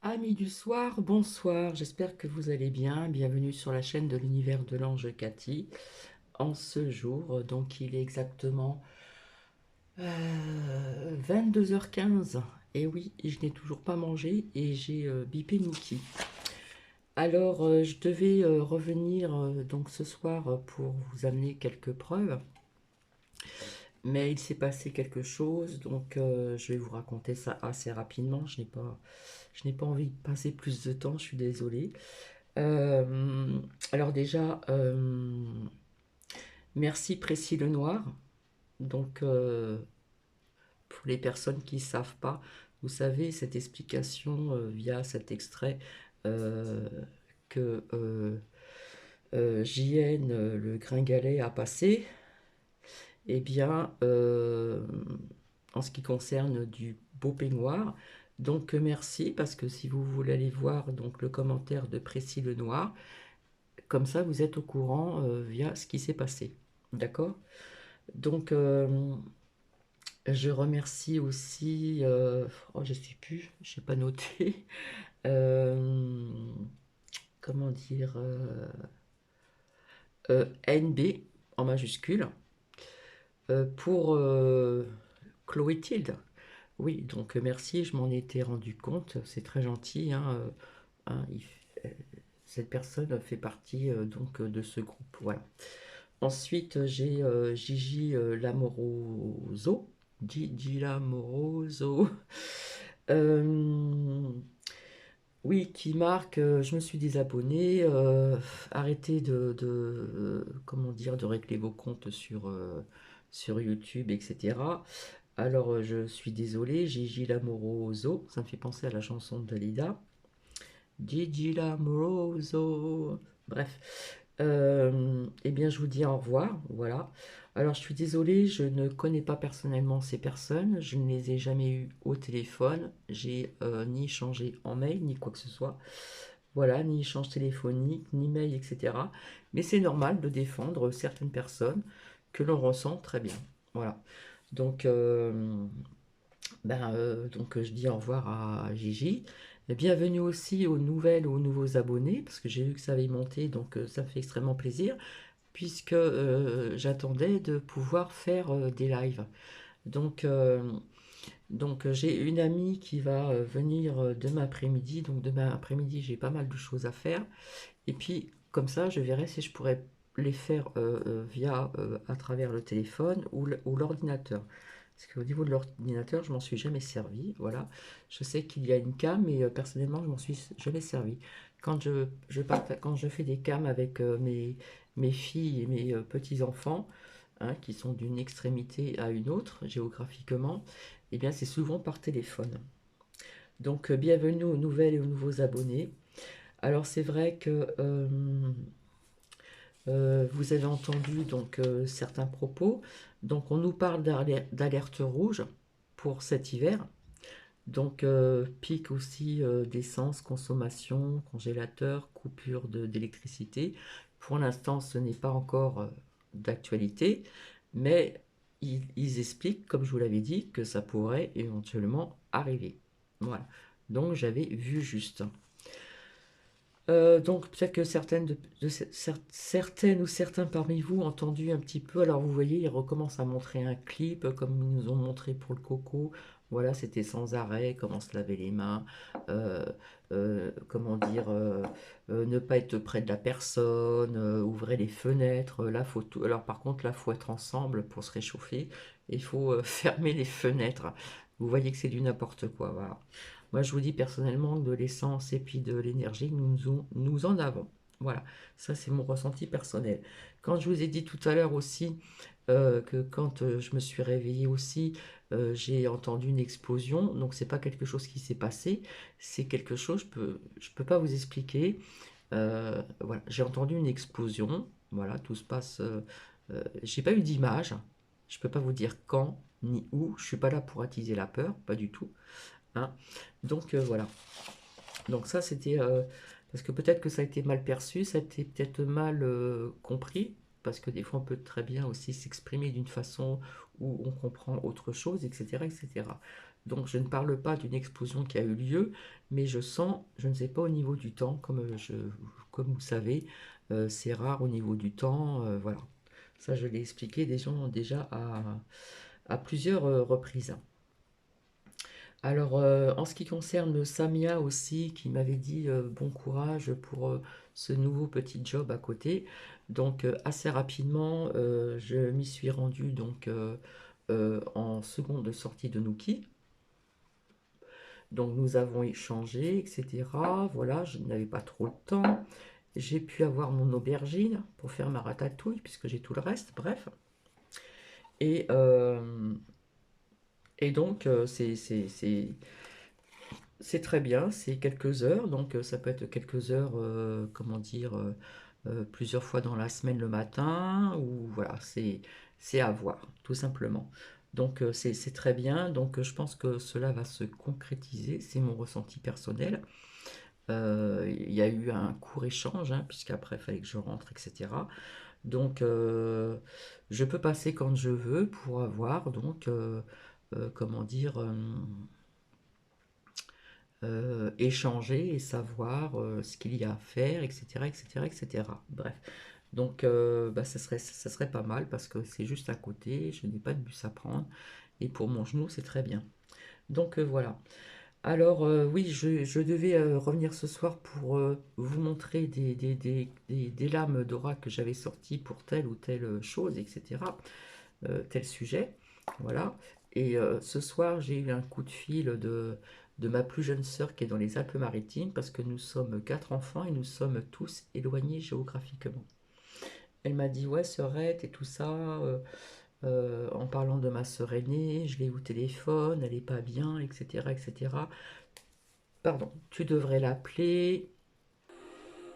Amis du soir, bonsoir, j'espère que vous allez bien. Bienvenue sur la chaîne de l'univers de l'ange Cathy. En ce jour, donc il est exactement 22h15. Et oui, je n'ai toujours pas mangé et j'ai bipé Nookie. Alors, je devais revenir donc ce soir pour vous amener quelques preuves. Mais il s'est passé quelque chose, donc je vais vous raconter ça assez rapidement. Je n'ai pas envie de passer plus de temps, je suis désolée. Euh, alors déjà, merci Précis le Noir. Donc, pour les personnes qui ne savent pas, vous savez, cette explication via cet extrait euh, que JN, le Gringalet, a passé, eh bien, en ce qui concerne du beau peignoir, donc merci, parce que si vous voulez aller voir donc, le commentaire de Précis le Noir, comme ça, vous êtes au courant via ce qui s'est passé. D'accord? Donc, je remercie aussi. Oh, je ne sais plus, je n'ai pas noté. Euh, comment dire NB en majuscule pour Chloé Tilde. Oui, donc merci, je m'en étais rendu compte. C'est très gentil. Hein, hein, cette personne fait partie donc de ce groupe. Voilà. Ensuite, j'ai Gigi Lamoroso. Gigi Lamoroso. Euh, oui, qui marque, je me suis désabonné. Arrêtez comment dire, de régler vos comptes sur YouTube, etc. Alors, je suis désolé, Gigi Lamoroso. Ça me fait penser à la chanson de Dalida. Gigi Lamoroso. Bref. Eh bien, je vous dis au revoir. Voilà. Alors, je suis désolée, je ne connais pas personnellement ces personnes. Je ne les ai jamais eues au téléphone. J'ai ni échangé en mail, ni quoi que ce soit. Voilà, ni échange téléphonique, ni mail, etc. Mais c'est normal de défendre certaines personnes que l'on ressent très bien. Voilà. Donc, je dis au revoir à Gigi. Et bienvenue aussi aux nouvelles, aux nouveaux abonnés, parce que j'ai vu que ça avait monté, donc ça me fait extrêmement plaisir, puisque j'attendais de pouvoir faire des lives. Donc, j'ai une amie qui va venir demain après-midi. Donc demain après-midi, j'ai pas mal de choses à faire. Et puis, comme ça, je verrai si je pourrais les faire à travers le téléphone ou l'ordinateur. Parce qu'au niveau de l'ordinateur, je m'en suis jamais servi. Voilà. Je sais qu'il y a une cam, mais personnellement, je m'en suis jamais servi. Quand je fais des cams avec mes filles et mes petits-enfants, hein, qui sont d'une extrémité à une autre, géographiquement, eh bien, c'est souvent par téléphone. Donc, bienvenue aux nouvelles et aux nouveaux abonnés. Alors, c'est vrai que vous avez entendu donc certains propos. Donc on nous parle d'alerte rouge pour cet hiver. Donc pic aussi d'essence, consommation, congélateur, coupure d'électricité. Pour l'instant, ce n'est pas encore d'actualité, mais ils expliquent, comme je vous l'avais dit, que ça pourrait éventuellement arriver. Voilà. Donc j'avais vu juste. Donc peut-être que certaines ou certains parmi vous ont entendu un petit peu. Alors vous voyez, ils recommencent à montrer un clip comme ils nous ont montré pour le coco. Voilà, c'était sans arrêt, comment se laver les mains, euh, comment dire, ne pas être près de la personne, ouvrez les fenêtres. Là, faut tout. Alors par contre, là, faut être ensemble pour se réchauffer. Il faut fermer les fenêtres. Vous voyez que c'est du n'importe quoi. Voilà. Moi, je vous dis personnellement que de l'essence et puis de l'énergie, nous en avons. Voilà, ça c'est mon ressenti personnel. Quand je vous ai dit tout à l'heure aussi que quand je me suis réveillée aussi, j'ai entendu une explosion. Donc c'est pas quelque chose qui s'est passé, c'est quelque chose je peux pas vous expliquer. Voilà, j'ai entendu une explosion. Voilà, tout se passe. J'ai pas eu d'image. Je peux pas vous dire quand ni où. Je suis pas là pour attiser la peur, pas du tout. Hein. Donc voilà. Donc ça c'était parce que peut-être que ça a été mal perçu, ça a été peut-être mal compris, parce que des fois on peut très bien aussi s'exprimer d'une façon où on comprend autre chose, etc., etc. Donc je ne parle pas d'une explosion qui a eu lieu, mais je sens, je ne sais pas au niveau du temps, comme vous savez, c'est rare au niveau du temps, voilà. Ça, je l'ai expliqué déjà à plusieurs reprises. Alors, en ce qui concerne Samia aussi, qui m'avait dit bon courage pour ce nouveau petit job à côté. Donc, assez rapidement, je m'y suis rendue donc, en seconde sortie de Nookie. Donc, nous avons échangé, etc. Voilà, je n'avais pas trop le temps. J'ai pu avoir mon aubergine pour faire ma ratatouille, puisque j'ai tout le reste, bref. Et, euh, et donc, c'est très bien, c'est quelques heures, donc ça peut être quelques heures, comment dire, plusieurs fois dans la semaine le matin, ou voilà, c'est à voir, tout simplement. Donc c'est très bien, donc je pense que cela va se concrétiser, c'est mon ressenti personnel. Il y a eu un court échange, hein, puisqu'après il fallait que je rentre, etc. Donc je peux passer quand je veux pour avoir, donc, comment dire, échanger et savoir ce qu'il y a à faire, etc., etc., etc. Bref, donc bah, ça serait pas mal parce que c'est juste à côté, je n'ai pas de bus à prendre et pour mon genou c'est très bien. Donc voilà. Alors oui, je devais revenir ce soir pour vous montrer des lames d'aura que j'avais sorties pour telle ou telle chose, etc. Tel sujet. Voilà. Et ce soir, j'ai eu un coup de fil de ma plus jeune sœur qui est dans les Alpes-Maritimes parce que nous sommes quatre enfants et nous sommes tous éloignés géographiquement. Elle m'a dit ouais sœurette et tout ça, en parlant de ma sœur aînée, je l'ai eu au téléphone, elle est pas bien, etc., etc. Pardon, tu devrais l'appeler.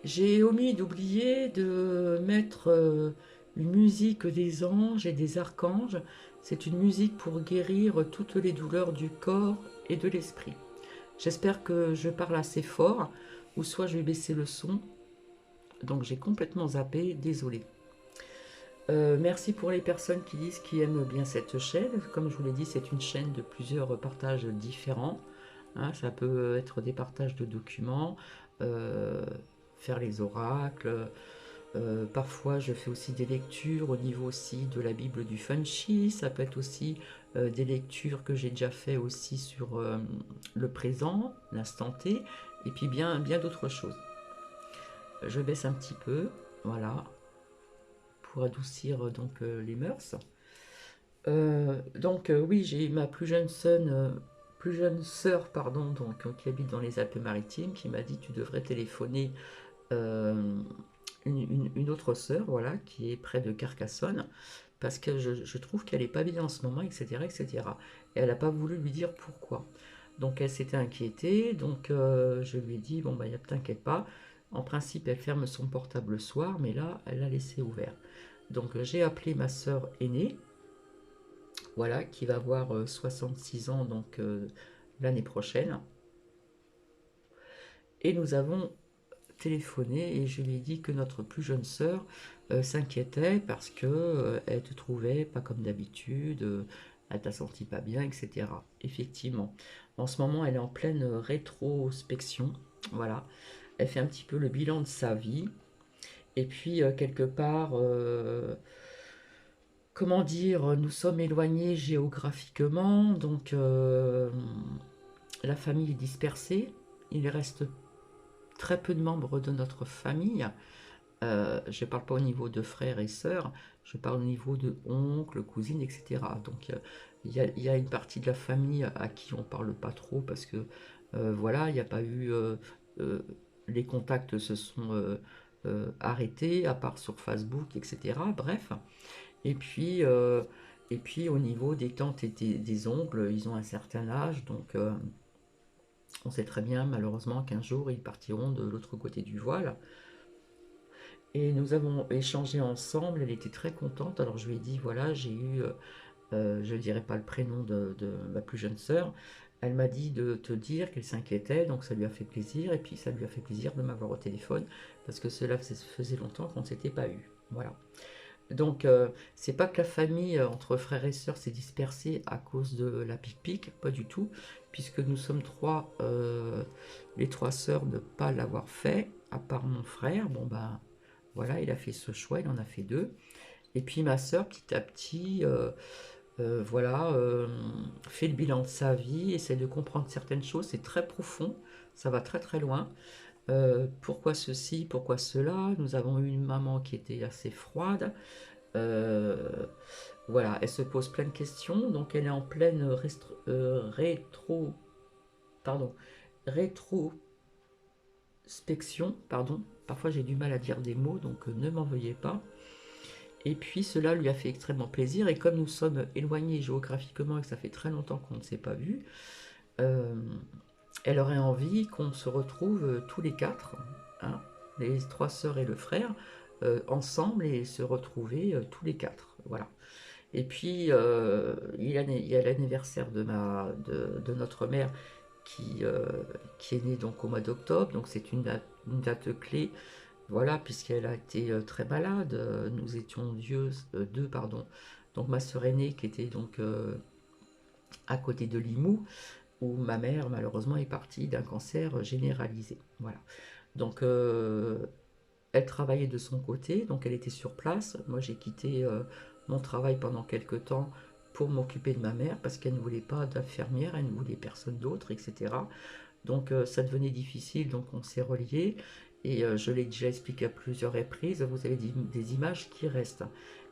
J'ai omis d'oublier de mettre une musique des anges et des archanges. C'est une musique pour guérir toutes les douleurs du corps et de l'esprit. J'espère que je parle assez fort, ou soit je vais baisser le son. Donc j'ai complètement zappé, désolé. Merci pour les personnes qui disent qu'ils aiment bien cette chaîne. Comme je vous l'ai dit, c'est une chaîne de plusieurs partages différents. Hein, ça peut être des partages de documents, euh, faire les oracles. Parfois, je fais aussi des lectures au niveau aussi de la Bible du Funchi. Ça peut être aussi des lectures que j'ai déjà fait aussi sur le présent, l'instant T, et puis bien d'autres choses. Je baisse un petit peu, voilà, pour adoucir donc les mœurs. Donc oui, j'ai ma plus jeune sœur, pardon, donc qui habite dans les Alpes-Maritimes, qui m'a dit tu devrais téléphoner euh, une autre sœur, voilà, qui est près de Carcassonne, parce que je trouve qu'elle est pas bien en ce moment, etc., etc. Et cetera. Et elle n'a pas voulu lui dire pourquoi. Donc elle s'était inquiétée, donc je lui ai dit bon bah t'inquiète pas. En principe, elle ferme son portable le soir, mais là, elle l'a laissé ouvert. Donc j'ai appelé ma sœur aînée, voilà, qui va avoir 66 ans donc l'année prochaine. Et nous avons téléphoné et je lui ai dit que notre plus jeune sœur s'inquiétait parce que elle te trouvait pas comme d'habitude, elle t'a senti pas bien, etc. Effectivement, en ce moment, elle est en pleine rétrospection. Voilà, elle fait un petit peu le bilan de sa vie. Et puis, quelque part, comment dire, nous sommes éloignés géographiquement, donc la famille est dispersée. Il reste très peu de membres de notre famille. Je ne parle pas au niveau de frères et sœurs, je parle au niveau de oncles, cousines, etc. Donc il y a une partie de la famille à qui on ne parle pas trop parce que voilà, il n'y a pas eu... euh, les contacts se sont arrêtés, à part sur Facebook, etc. Bref. Et puis, euh, et puis au niveau des tantes et des oncles, ils ont un certain âge, donc on sait très bien malheureusement qu'un jour ils partiront de l'autre côté du voile. Et nous avons échangé ensemble, elle était très contente. Alors je lui ai dit, voilà, j'ai eu, je ne dirai pas le prénom de ma plus jeune sœur. Elle m'a dit de te dire qu'elle s'inquiétait, donc ça lui a fait plaisir. Et puis ça lui a fait plaisir de m'avoir au téléphone, parce que cela faisait longtemps qu'on ne s'était pas eu. Voilà. Donc, c'est pas que la famille entre frères et sœurs s'est dispersée à cause de la pique-pique, pas du tout, puisque nous sommes trois, les trois sœurs, de pas l'avoir fait, à part mon frère. Bon, ben voilà, il a fait ce choix, il en a fait deux. Et puis ma sœur, petit à petit, voilà, fait le bilan de sa vie, essaie de comprendre certaines choses, c'est très profond, ça va très très loin. Pourquoi ceci, pourquoi cela? Nous avons eu une maman qui était assez froide. Euh, voilà, elle se pose plein de questions, donc elle est en pleine pardon, rétrospection, pardon. Parfois j'ai du mal à dire des mots, donc ne m'en veuillez pas. Et puis cela lui a fait extrêmement plaisir, et comme nous sommes éloignés géographiquement et que ça fait très longtemps qu'on ne s'est pas vu, euh, elle aurait envie qu'on se retrouve tous les quatre, hein, les trois sœurs et le frère, ensemble et se retrouver tous les quatre. Voilà. Et puis, il y a l'anniversaire de notre mère qui est née donc au mois d'octobre, donc c'est une date clé, voilà, puisqu'elle a été très malade. Nous étions deux, pardon. Donc ma sœur aînée qui était donc à côté de Limoux, où ma mère malheureusement est partie d'un cancer généralisé. Voilà. Donc elle travaillait de son côté, donc elle était sur place. Moi j'ai quitté mon travail pendant quelques temps pour m'occuper de ma mère parce qu'elle ne voulait pas d'infirmière, elle ne voulait personne d'autre, etc. Donc ça devenait difficile, donc on s'est reliés. Et je l'ai déjà expliqué à plusieurs reprises, vous avez des images qui restent.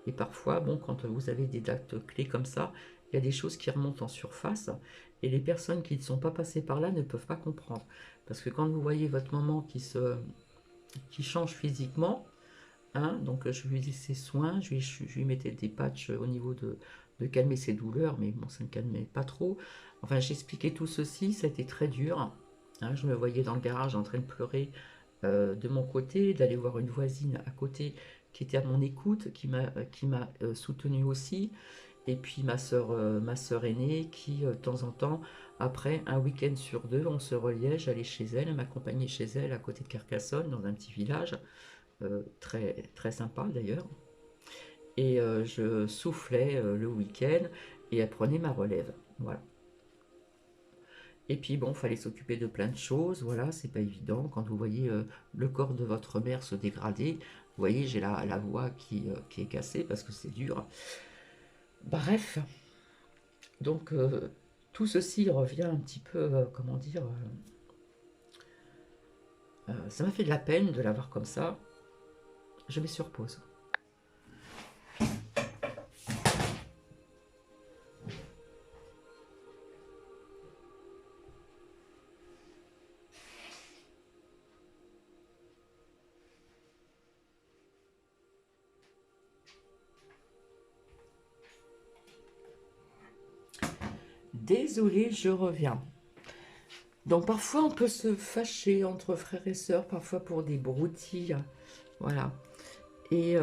Et parfois, bon, quand vous avez des dates clés comme ça, il y a des choses qui remontent en surface. Et les personnes qui ne sont pas passées par là ne peuvent pas comprendre. Parce que quand vous voyez votre maman qui change physiquement, hein, donc je lui dis ses soins, je lui mettais des patchs au niveau de calmer ses douleurs, mais bon, ça ne calmait pas trop. Enfin, j'expliquais tout ceci, ça a été très dur. Hein, je me voyais dans le garage en train de pleurer de mon côté, d'aller voir une voisine à côté qui était à mon écoute, qui m'a soutenu aussi. Et puis ma sœur aînée qui, de temps en temps, après un week-end sur deux, on se reliait, j'allais chez elle, elle m'accompagnait chez elle à côté de Carcassonne, dans un petit village, très, très sympa d'ailleurs. Et je soufflais le week-end et elle prenait ma relève. Voilà. Et puis bon, fallait s'occuper de plein de choses, voilà, c'est pas évident. Quand vous voyez le corps de votre mère se dégrader, vous voyez, j'ai la voix qui est cassée parce que c'est dur. Bref, donc tout ceci revient un petit peu, comment dire, ça m'a fait de la peine de la voir comme ça. Je mets sur pause. Désolée, je reviens. Donc parfois on peut se fâcher entre frères et sœurs, parfois pour des broutilles, voilà. Et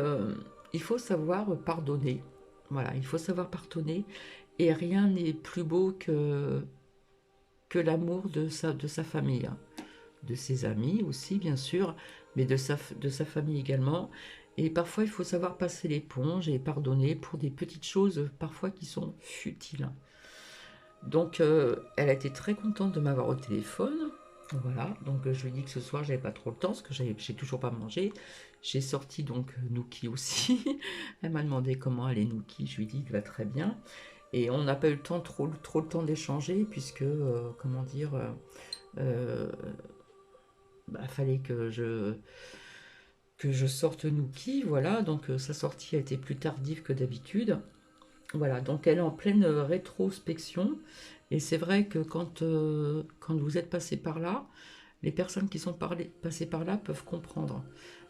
il faut savoir pardonner, voilà, il faut savoir pardonner, et rien n'est plus beau que l'amour de sa famille, hein. De ses amis aussi bien sûr, mais de sa famille également. Et parfois il faut savoir passer l'éponge et pardonner pour des petites choses parfois qui sont futiles. Donc, elle a été très contente de m'avoir au téléphone. Voilà, donc je lui ai dit que ce soir j'avais pas trop le temps parce que j'ai toujours pas mangé. J'ai sorti donc Nookie aussi. Elle m'a demandé comment allait Nookie. Je lui ai dit qu'il va très bien. Et on n'a pas eu le temps, trop le temps d'échanger puisque, comment dire, euh, bah, fallait que je sorte Nookie. Voilà, donc sa sortie a été plus tardive que d'habitude. Voilà, donc elle est en pleine rétrospection. Et c'est vrai que quand vous êtes passé par là, les personnes qui sont passées par là peuvent comprendre.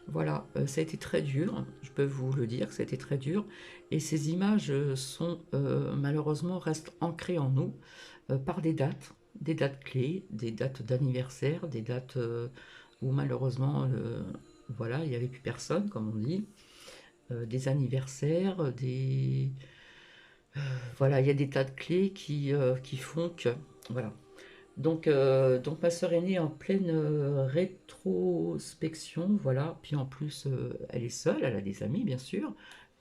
Voilà, ça a été très dur, je peux vous le dire, ça a été très dur. Et ces images malheureusement, restent ancrées en nous par des dates clés, des dates d'anniversaire, des dates où malheureusement, voilà, il n'y avait plus personne, comme on dit, des anniversaires, voilà, il y a des tas de clés qui font que... Voilà. Donc ma sœur aînée est en pleine rétrospection, voilà. Puis en plus, elle est seule, elle a des amis, bien sûr.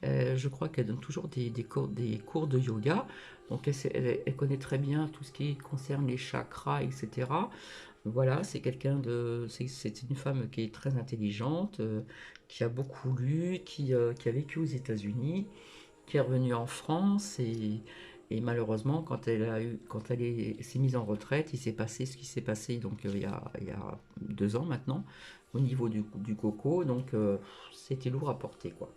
Je crois qu'elle donne toujours des cours de yoga. Donc elle connaît très bien tout ce qui concerne les chakras, etc. Voilà, c'est une femme qui est très intelligente, qui a beaucoup lu, qui a vécu aux États-Unis, qui est revenue en France et malheureusement, s'est mise en retraite, il s'est passé ce qui s'est passé donc il y a 2 ans maintenant au niveau du coco, donc c'était lourd à porter quoi.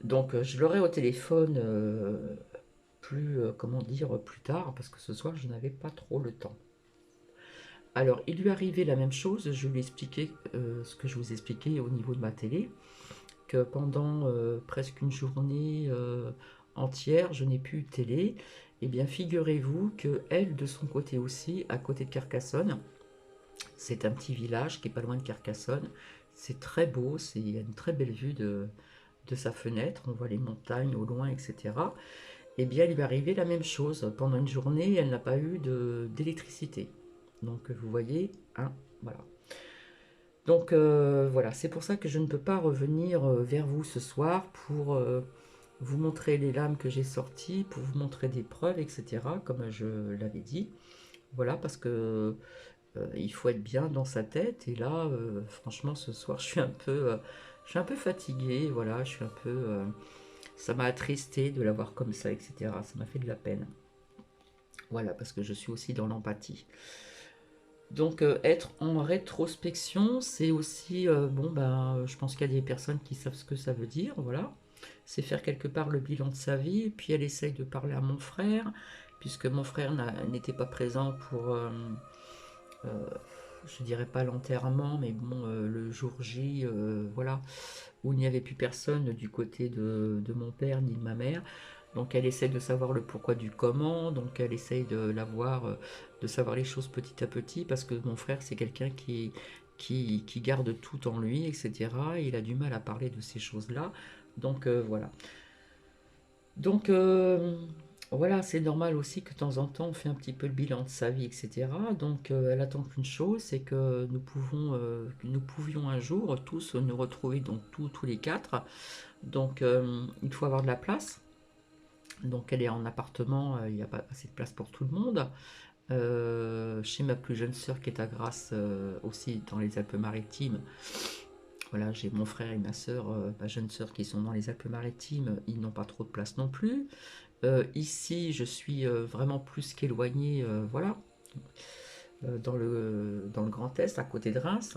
Donc je l'aurai au téléphone comment dire, plus tard parce que ce soir je n'avais pas trop le temps. Alors il lui arrivait la même chose, je lui ai expliqué ce que je vous expliquais au niveau de ma télé, que pendant presque une journée entière, je n'ai plus eu de télé. Eh bien, figurez-vous que elle, de son côté aussi, à côté de Carcassonne, c'est un petit village qui est pas loin de Carcassonne. C'est très beau, il y a une très belle vue de sa fenêtre, on voit les montagnes au loin, etc. Eh bien, il lui est arrivé la même chose. Pendant une journée, elle n'a pas eu d'électricité. Donc, vous voyez, hein, voilà. Donc voilà, c'est pour ça que je ne peux pas revenir vers vous ce soir pour vous montrer les lames que j'ai sorties, pour vous montrer des preuves, etc., comme je l'avais dit. Voilà, parce que il faut être bien dans sa tête. Et là, franchement, ce soir, je suis un peu fatiguée. Voilà, je suis un peu, ça m'a attristé de la voir comme ça, etc. Ça m'a fait de la peine. Voilà, parce que je suis aussi dans l'empathie. Donc être en rétrospection, c'est aussi, bon ben, je pense qu'il y a des personnes qui savent ce que ça veut dire, voilà. C'est faire quelque part le bilan de sa vie, et puis elle essaye de parler à mon frère, puisque mon frère n'était pas présent pour, euh, je dirais pas l'enterrement, mais bon, le jour J, voilà, où il n'y avait plus personne du côté de mon père ni de ma mère. Donc elle essaie de savoir le pourquoi du comment, donc elle essaye de savoir les choses petit à petit, parce que mon frère c'est quelqu'un qui garde tout en lui, etc. Il a du mal à parler de ces choses-là. Donc voilà. Donc voilà, c'est normal aussi que de temps en temps on fait un petit peu le bilan de sa vie, etc. Donc elle attend qu'une chose, c'est que nous pouvions un jour tous nous retrouver, donc tous les quatre. Donc il faut avoir de la place. Donc elle est en appartement, il n'y a pas assez de place pour tout le monde. Chez ma plus jeune sœur qui est à Grasse, aussi dans les Alpes-Maritimes. Voilà, j'ai mon frère et ma sœur, ma jeune sœur qui sont dans les Alpes-Maritimes, ils n'ont pas trop de place non plus. Ici, je suis vraiment plus qu'éloignée, voilà, dans le Grand Est, à côté de Reims.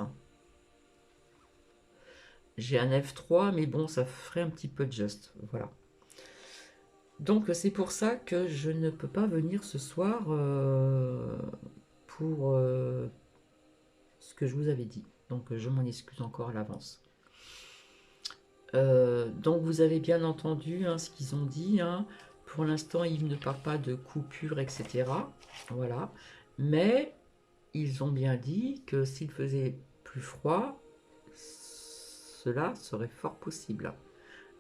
J'ai un F3, mais bon, ça ferait un petit peu juste, voilà. Donc c'est pour ça que je ne peux pas venir ce soir pour ce que je vous avais dit. Donc je m'en excuse encore à l'avance. Donc vous avez bien entendu hein, ce qu'ils ont dit. Hein. Pour l'instant, ils ne parlent pas de coupure, etc. Voilà. Mais ils ont bien dit que s'il faisait plus froid, cela serait fort possible.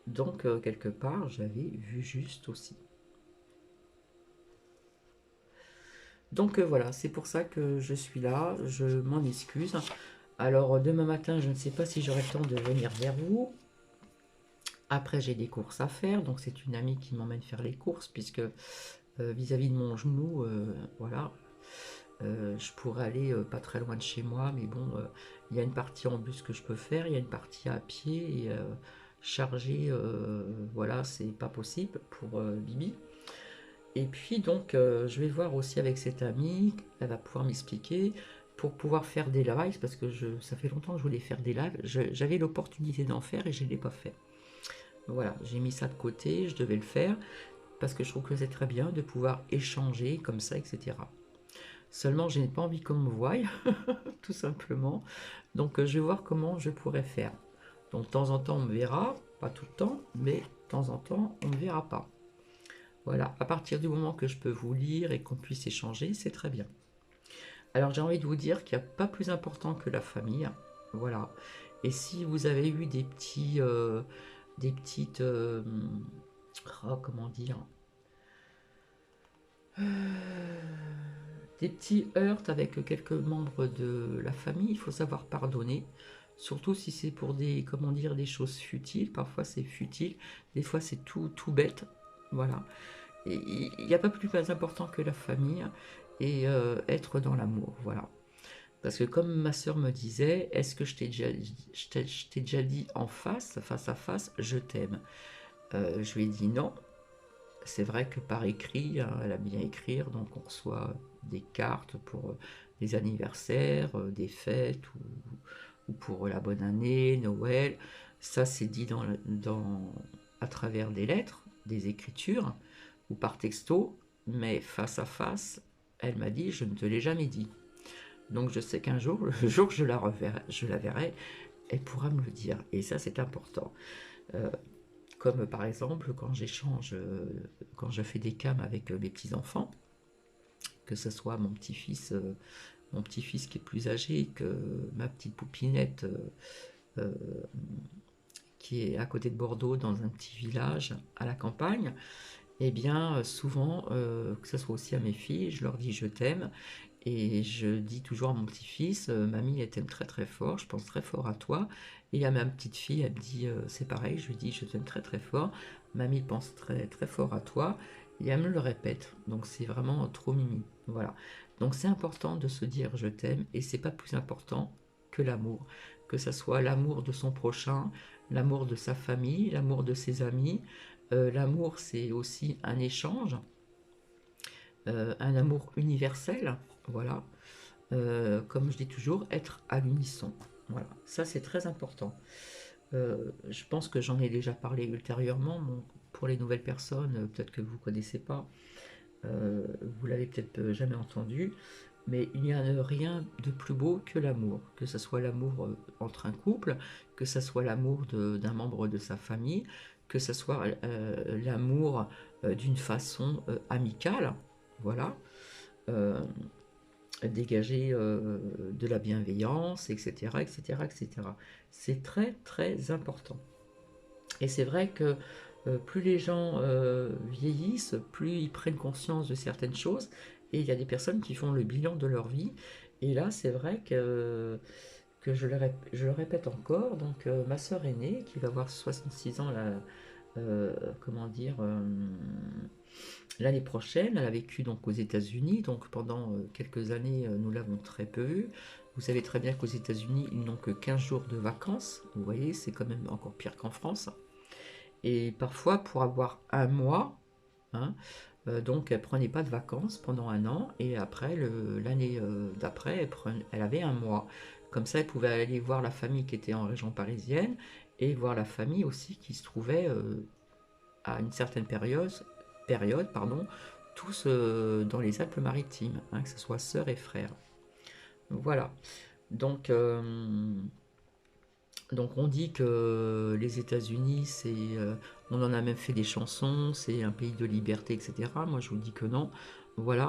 Donc quelque part, j'avais vu juste aussi. Donc voilà, c'est pour ça que je suis là, je m'en excuse. Alors demain matin, je ne sais pas si j'aurai le temps de venir vers vous. Après, j'ai des courses à faire, donc c'est une amie qui m'emmène faire les courses, puisque vis-à-vis de mon genou, voilà, je pourrais aller pas très loin de chez moi, mais bon, il y a une partie en bus que je peux faire, il y a une partie à pied, et charger, voilà, c'est pas possible pour Bibi. Et puis donc, je vais voir aussi avec cette amie, elle va pouvoir m'expliquer pour pouvoir faire des lives, parce que ça fait longtemps que je voulais faire des lives. J'avais l'opportunité d'en faire et je ne l'ai pas fait. Voilà, j'ai mis ça de côté, je devais le faire, parce que je trouve que c'est très bien de pouvoir échanger comme ça, etc. Seulement, je n'ai pas envie qu'on me voie, tout simplement. Donc, je vais voir comment je pourrais faire. Donc, de temps en temps, on me verra, pas tout le temps, mais de temps en temps, on ne me verra pas. Voilà, à partir du moment que je peux vous lire et qu'on puisse échanger, c'est très bien. Alors j'ai envie de vous dire qu'il n'y a pas plus important que la famille. Voilà. Et si vous avez eu des petites, oh, comment dire, des petits heurts avec quelques membres de la famille, il faut savoir pardonner. surtout si c'est pour des, comment dire, des choses futiles. Parfois c'est futile, des fois c'est tout bête, voilà. Et il n'y a pas plus important que la famille et être dans l'amour, voilà. Parce que comme ma sœur me disait, est-ce que je t'ai déjà dit en face à face, je t'aime? Je lui ai dit non. C'est vrai que par écrit, hein, elle aime bien écrire, donc on reçoit des cartes pour des anniversaires, des fêtes ou pour la bonne année, Noël. Ça, c'est dit à travers des lettres, des écritures ou par texto, mais face à face, elle m'a dit, je ne te l'ai jamais dit. Donc je sais qu'un jour, le jour que je la verrai, elle pourra me le dire. Et ça, c'est important. Euh, Comme par exemple quand j'échange, quand je fais des cams avec mes petits-enfants, que ce soit mon petit-fils qui est plus âgé que ma petite poupinette euh, qui est à côté de Bordeaux dans un petit village à la campagne, et bien souvent, que ce soit aussi à mes filles, je leur dis je t'aime. Et je dis toujours à mon petit-fils, mamie, elle t'aime très très fort, je pense très fort à toi. Et à ma petite fille, elle me dit, c'est pareil, je lui dis, je t'aime très très fort, mamie pense très très fort à toi. Et elle me le répète, donc c'est vraiment trop mimi. Voilà. Donc c'est important de se dire je t'aime, et c'est pas plus important que l'amour. Que ça soit l'amour de son prochain, l'amour de sa famille, l'amour de ses amis. L'amour, c'est aussi un échange, un amour universel, voilà. Comme je dis toujours, être à l'unisson. Voilà, ça c'est très important. Je pense que j'en ai déjà parlé ultérieurement. Bon, pour les nouvelles personnes, peut-être que vous ne connaissez pas, vous l'avez peut-être jamais entendu, mais il n'y a rien de plus beau que l'amour. Que ce soit l'amour entre un couple, que ce soit l'amour d'un membre de sa famille, que ce soit l'amour d'une façon amicale. Voilà. Euh, Dégager de la bienveillance, etc., etc., etc. C'est très, très important. Et c'est vrai que plus les gens vieillissent, plus ils prennent conscience de certaines choses. Et il y a des personnes qui font le bilan de leur vie. Et là, c'est vrai que je le répète encore. Donc, ma sœur aînée, qui va avoir 66 ans là, comment dire, l'année prochaine. Elle a vécu donc aux États-Unis, donc pendant quelques années, nous l'avons très peu vue. Vous savez très bien qu'aux États-Unis, ils n'ont que 15 jours de vacances. Vous voyez, c'est quand même encore pire qu'en France. Et parfois, pour avoir un mois, hein, donc elle prenait pas de vacances pendant un an, et après, l'année d'après, elle avait un mois. Comme ça, elle pouvait aller voir la famille qui était en région parisienne, et voir la famille aussi qui se trouvait à une certaine période pardon, tous dans les Alpes-Maritimes, hein, que ce soit sœurs et frères. Voilà. Donc, donc on dit que les États-Unis, on en a même fait des chansons, c'est un pays de liberté, etc. Moi, je vous dis que non. Voilà,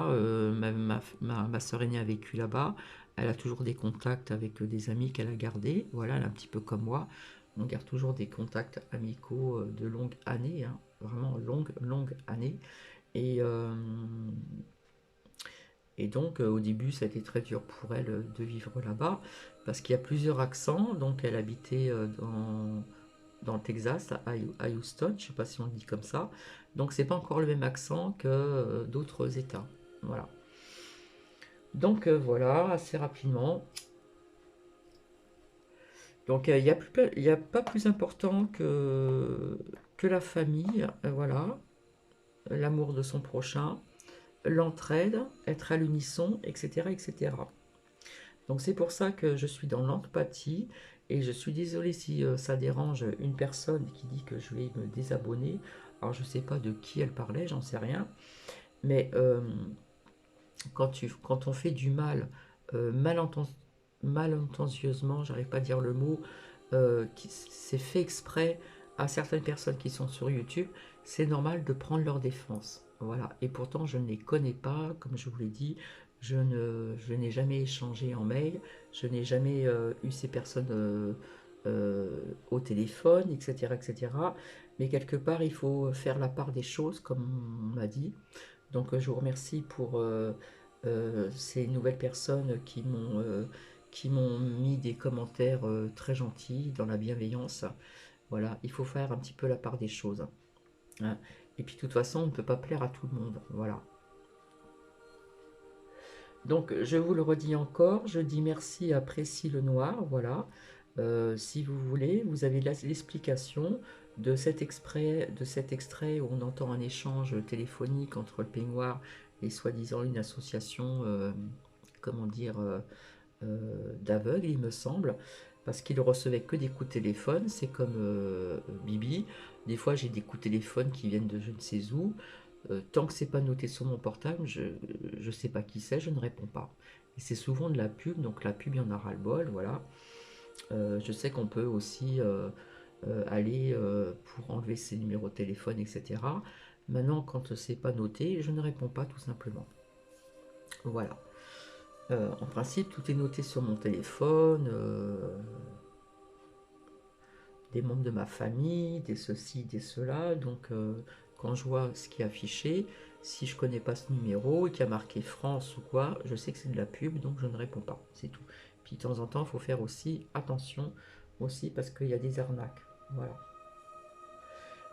ma sœur aînée a vécu là-bas. Elle a toujours des contacts avec des amis qu'elle a gardés. Voilà, elle est un petit peu comme moi. On garde toujours des contacts amicaux de longues années, hein, vraiment longues années. Et, euh, et donc, au début, ça a été très dur pour elle de vivre là-bas, parce qu'il y a plusieurs accents. Donc, elle habitait dans le Texas, à Houston, je ne sais pas si on le dit comme ça. Donc, c'est pas encore le même accent que d'autres États. Voilà. Donc, voilà, assez rapidement. Donc, il y a pas plus important que la famille, voilà, l'amour de son prochain, l'entraide, être à l'unisson, etc., etc. Donc c'est pour ça que je suis dans l'empathie, et je suis désolée si ça dérange une personne qui dit que je vais me désabonner. Alors je ne sais pas de qui elle parlait, j'en sais rien, mais quand on fait du mal, euh, malinten- malintentieusement, j'arrive pas à dire le mot, c'est fait exprès à certaines personnes qui sont sur YouTube, c'est normal de prendre leur défense. Voilà. Et pourtant, je ne les connais pas, comme je vous l'ai dit, je n'ai jamais échangé en mail, je n'ai jamais eu ces personnes au téléphone, etc., etc. Mais quelque part, il faut faire la part des choses, comme on m'a dit. Donc, je vous remercie pour ces nouvelles personnes qui m'ont mis des commentaires très gentils, dans la bienveillance. Voilà, il faut faire un petit peu la part des choses, hein. Et puis de toute façon, on ne peut pas plaire à tout le monde. Voilà. Donc je vous le redis encore, je dis merci à Précis le Noir, voilà. Si vous voulez, vous avez l'explication de cet extrait où on entend un échange téléphonique entre le peignoir et soi-disant une association, comment dire, d'aveugles, il me semble, parce qu'il recevait que des coups de téléphone. C'est comme Bibi. Des fois, j'ai des coups de téléphone qui viennent de je ne sais où. Tant que c'est pas noté sur mon portable, je sais pas qui c'est, je ne réponds pas. Et c'est souvent de la pub, donc la pub, il y en a ras-le-bol, voilà. Je sais qu'on peut aussi aller pour enlever ses numéros de téléphone, etc. Maintenant, quand c'est pas noté, je ne réponds pas tout simplement. Voilà. En principe, tout est noté sur mon téléphone, des membres de ma famille, des ceci, des cela. Donc, quand je vois ce qui est affiché, si je connais pas ce numéro et qu'il y a marqué France ou quoi, je sais que c'est de la pub, donc je ne réponds pas. C'est tout. Puis de temps en temps, il faut faire aussi attention aussi parce qu'il y a des arnaques. Voilà.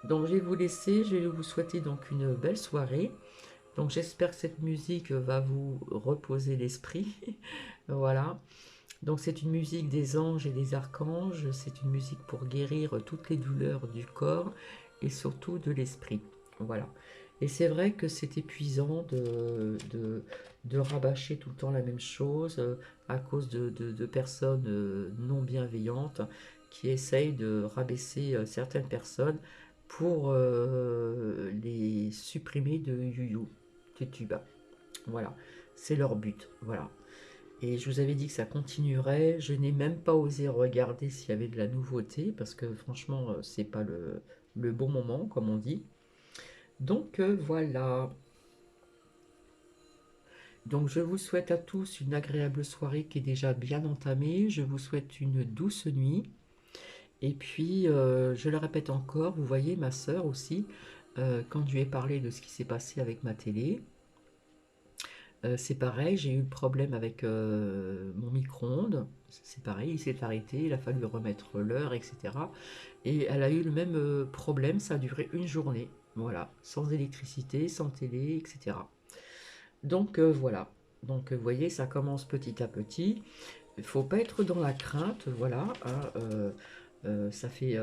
Donc, je vais vous laisser. Je vais vous souhaiter donc une belle soirée. Donc, j'espère que cette musique va vous reposer l'esprit. Voilà. Donc c'est une musique des anges et des archanges, c'est une musique pour guérir toutes les douleurs du corps et surtout de l'esprit. Voilà. Et c'est vrai que c'est épuisant de rabâcher tout le temps la même chose à cause de personnes non bienveillantes qui essayent de rabaisser certaines personnes pour les supprimer de Yuyu, Tutuba. Voilà, c'est leur but. Voilà. Et je vous avais dit que ça continuerait. Je n'ai même pas osé regarder s'il y avait de la nouveauté parce que franchement, c'est pas le bon moment, comme on dit. Donc voilà. Donc je vous souhaite à tous une agréable soirée qui est déjà bien entamée. Je vous souhaite une douce nuit. Et puis, je le répète encore, vous voyez ma sœur aussi, quand je lui ai parlé de ce qui s'est passé avec ma télé, c'est pareil, j'ai eu le problème avec mon micro-ondes. C'est pareil, il s'est arrêté, il a fallu remettre l'heure, etc. Et elle a eu le même problème, ça a duré une journée. Voilà, sans électricité, sans télé, etc. Donc voilà. Donc vous voyez, ça commence petit à petit. Il ne faut pas être dans la crainte, voilà, hein, ça fait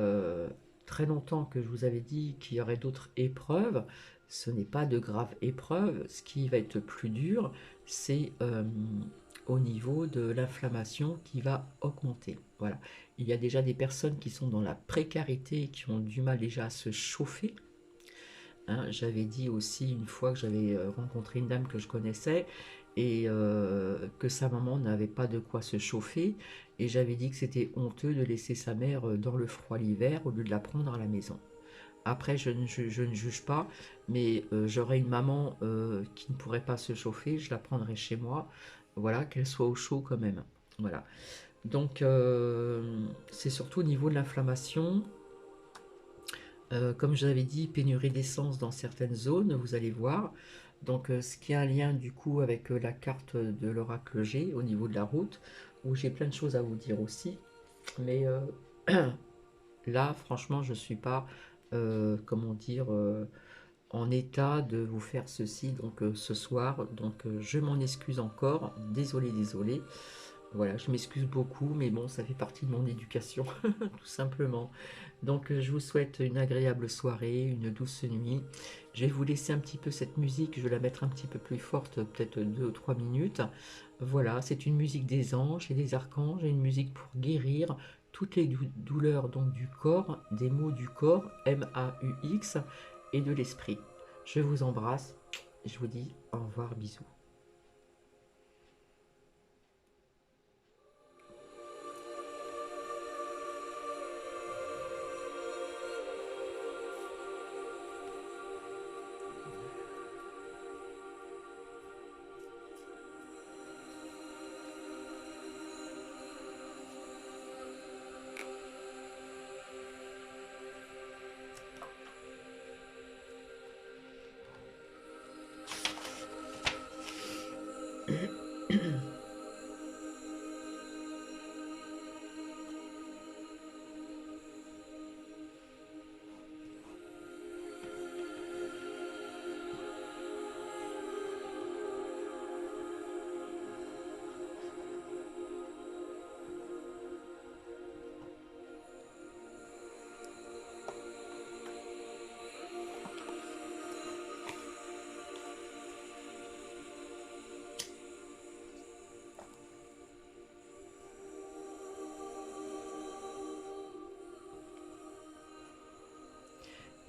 très longtemps que je vous avais dit qu'il y aurait d'autres épreuves. Ce n'est pas de graves épreuves. Ce qui va être plus dur, c'est au niveau de l'inflammation qui va augmenter. Voilà. Il y a déjà des personnes qui sont dans la précarité, qui ont du mal déjà à se chauffer, hein. J'avais dit aussi une fois que j'avais rencontré une dame que je connaissais et que sa maman n'avait pas de quoi se chauffer. Et j'avais dit que c'était honteux de laisser sa mère dans le froid l'hiver au lieu de la prendre à la maison. Après, je ne juge pas, mais j'aurais une maman qui ne pourrait pas se chauffer, je la prendrais chez moi, voilà, qu'elle soit au chaud quand même. Voilà. Donc, c'est surtout au niveau de l'inflammation. Comme je l'avais dit, pénurie d'essence dans certaines zones, vous allez voir. Donc, ce qui a un lien du coup avec la carte de l'oracle G au niveau de la route, où j'ai plein de choses à vous dire aussi. Mais là, franchement, je ne suis pas, comment dire, en état de vous faire ceci donc ce soir. Donc, je m'en excuse encore. Désolé, désolé. Voilà, je m'excuse beaucoup, mais bon, ça fait partie de mon éducation, tout simplement. Donc, je vous souhaite une agréable soirée, une douce nuit. Je vais vous laisser un petit peu cette musique, je vais la mettre un petit peu plus forte, peut-être 2 ou 3 minutes. Voilà, c'est une musique des anges et des archanges, et une musique pour guérir toutes les douleurs donc du corps, des maux du corps, M-A-U-X, et de l'esprit. Je vous embrasse, je vous dis au revoir, bisous.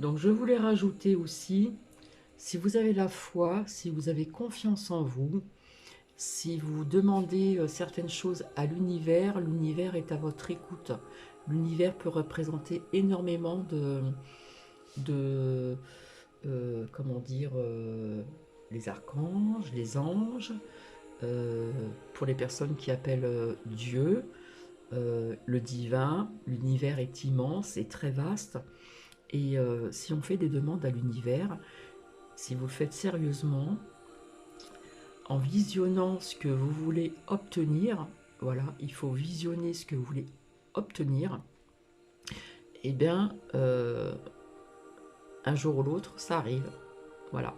Donc je voulais rajouter aussi, si vous avez la foi, si vous avez confiance en vous, si vous demandez certaines choses à l'univers, l'univers est à votre écoute. L'univers peut représenter énormément de comment dire, les archanges, les anges, euh, pour les personnes qui appellent Dieu, le divin. L'univers est immense et très vaste. Et si on fait des demandes à l'univers, si vous le faites sérieusement, en visionnant ce que vous voulez obtenir, voilà, il faut visionner ce que vous voulez obtenir, et bien, un jour ou l'autre, ça arrive. Voilà,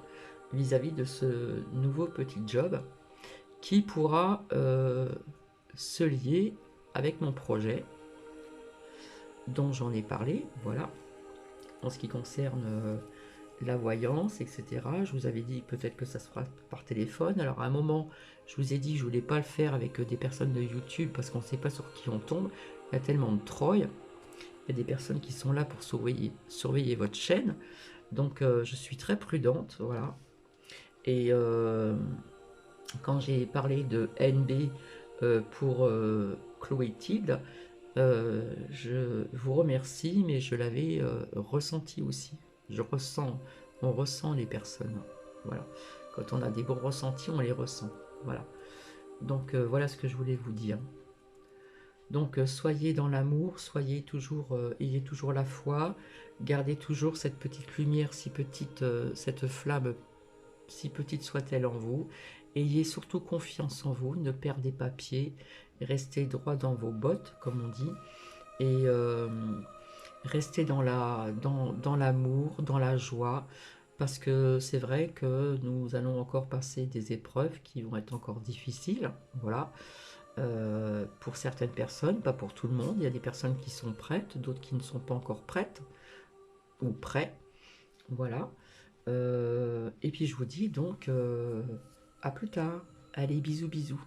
vis-à-vis de ce nouveau petit job qui pourra se lier avec mon projet dont j'en ai parlé, voilà, en ce qui concerne la voyance, etc. Je vous avais dit peut-être que ça se fera par téléphone. Alors à un moment, je vous ai dit que je voulais pas le faire avec des personnes de YouTube parce qu'on ne sait pas sur qui on tombe. Il y a tellement de trolls. Il y a des personnes qui sont là pour surveiller votre chaîne. Donc je suis très prudente, voilà. Et quand j'ai parlé de NB pour Chloé Tilde, je vous remercie, mais je l'avais ressenti aussi. On ressent les personnes. Voilà. Quand on a des bons ressentis, on les ressent. Voilà. Donc voilà ce que je voulais vous dire. Donc soyez dans l'amour, ayez toujours la foi, gardez toujours cette petite lumière si petite, cette flamme si petite soit-elle en vous. Ayez surtout confiance en vous, ne perdez pas pied, restez droit dans vos bottes, comme on dit, et restez dans l'amour, dans la joie, parce que c'est vrai que nous allons encore passer des épreuves qui vont être encore difficiles, voilà. Pour certaines personnes, pas pour tout le monde. Il y a des personnes qui sont prêtes, d'autres qui ne sont pas encore prêtes ou prêts. Voilà. Et puis je vous dis donc à plus tard. Allez, bisous bisous.